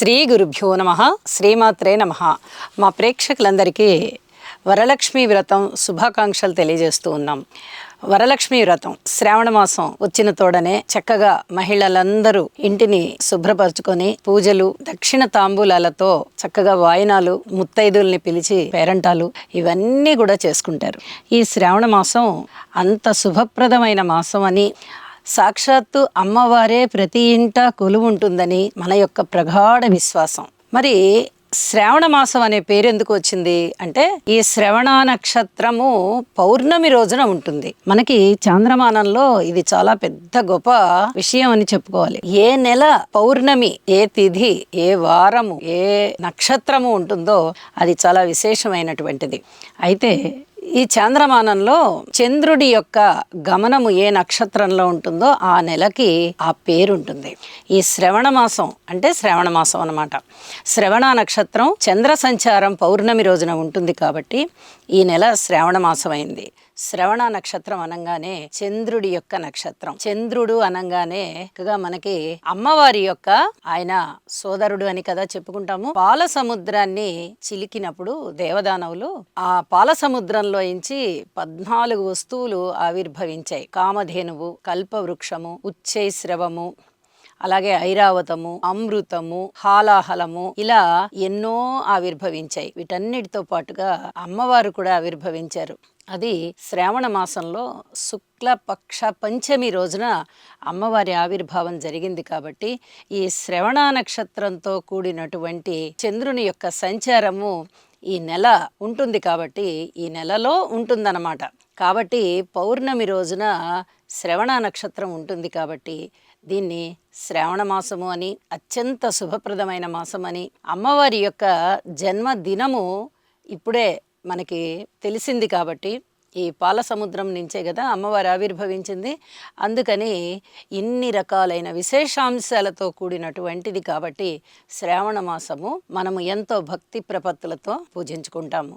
శ్రీ గురుభ్యో నమః. శ్రీమాత్రే నమః. మా ప్రేక్షకులందరికీ వరలక్ష్మి వ్రతం శుభాకాంక్షలు తెలియజేస్తూ ఉన్నాం. వరలక్ష్మి వ్రతం శ్రావణ మాసం వచ్చిన తోడనే చక్కగా మహిళలందరూ ఇంటిని శుభ్రపరచుకొని పూజలు, దక్షిణ తాంబూలాలతో చక్కగా వాయినాలు, ముత్తైదుల్ని పిలిచి పేరంటాలు ఇవన్నీ కూడా చేసుకుంటారు. ఈ శ్రావణ మాసం అంత శుభప్రదమైన మాసం అని, సాక్షాత్తు అమ్మవారే ప్రతి ఇంట కొలువు ఉంటుందని మన యొక్క ప్రగాఢ విశ్వాసం. మరి శ్రావణ మాసం అనే పేరు ఎందుకు వచ్చింది అంటే, ఈ శ్రవణ నక్షత్రము పౌర్ణమి రోజున ఉంటుంది. మనకి చాంద్రమానంలో ఇది చాలా పెద్ద గొప్ప విషయం అని చెప్పుకోవాలి. ఏ నెల పౌర్ణమి, ఏ తిథి, ఏ వారము, ఏ నక్షత్రము ఉంటుందో అది చాలా విశేషమైనటువంటిది. అయితే ఈ చాంద్రమానంలో చంద్రుడి యొక్క గమనము ఏ నక్షత్రంలో ఉంటుందో ఆ నెలకి ఆ పేరు ఉంటుంది. ఈ శ్రవణ మాసం అంటే శ్రావణ మాసం అన్నమాట. శ్రవణ నక్షత్రం చంద్ర సంచారం పౌర్ణమి రోజున ఉంటుంది కాబట్టి ఈ నెల శ్రావణ మాసం అయింది. శ్రవణ నక్షత్రం అనగానే చంద్రుడి యొక్క నక్షత్రం. చంద్రుడు అనగానే మనకి అమ్మవారి యొక్క ఆయన సోదరుడు అని కదా చెప్పుకుంటాము. పాల సముద్రాన్ని చిలికినప్పుడు దేవదానవులు ఆ పాల సముద్రంలో నుంచి 14 వస్తువులు ఆవిర్భవించాయి. కామధేనువు, కల్పవృక్షము, ఉచ్చైశ్రవము, అలాగే ఐరావతము, అమృతము, హాలాహలము, ఇలా ఎన్నో ఆవిర్భవించాయి. వీటన్నిటితో పాటుగా అమ్మవారు కూడా ఆవిర్భవించారు. అది శ్రావణ మాసంలో శుక్లపక్ష పంచమి రోజున అమ్మవారి ఆవిర్భావం జరిగింది కాబట్టి ఈ శ్రవణ నక్షత్రంతో కూడినటువంటి చంద్రుని యొక్క సంచారము ఈ నెల ఉంటుంది కాబట్టి ఈ నెలలో ఉంటుందన్నమాట. కాబట్టి పౌర్ణమి రోజున శ్రవణ నక్షత్రం ఉంటుంది కాబట్టి దీన్ని శ్రావణ మాసము అని, అత్యంత శుభప్రదమైన మాసం అని, అమ్మవారి యొక్క జన్మదినము ఇప్పుడే మనకి తెలిసింది కాబట్టి ఈ పాల సముద్రం నుంచే కదా అమ్మవారు ఆవిర్భవించింది. అందుకని ఇన్ని రకాలైన విశేషాంశాలతో కూడినటువంటిది కాబట్టి శ్రావణ మాసము మనము ఎంతో భక్తి ప్రపత్తులతో పూజించుకుంటాము.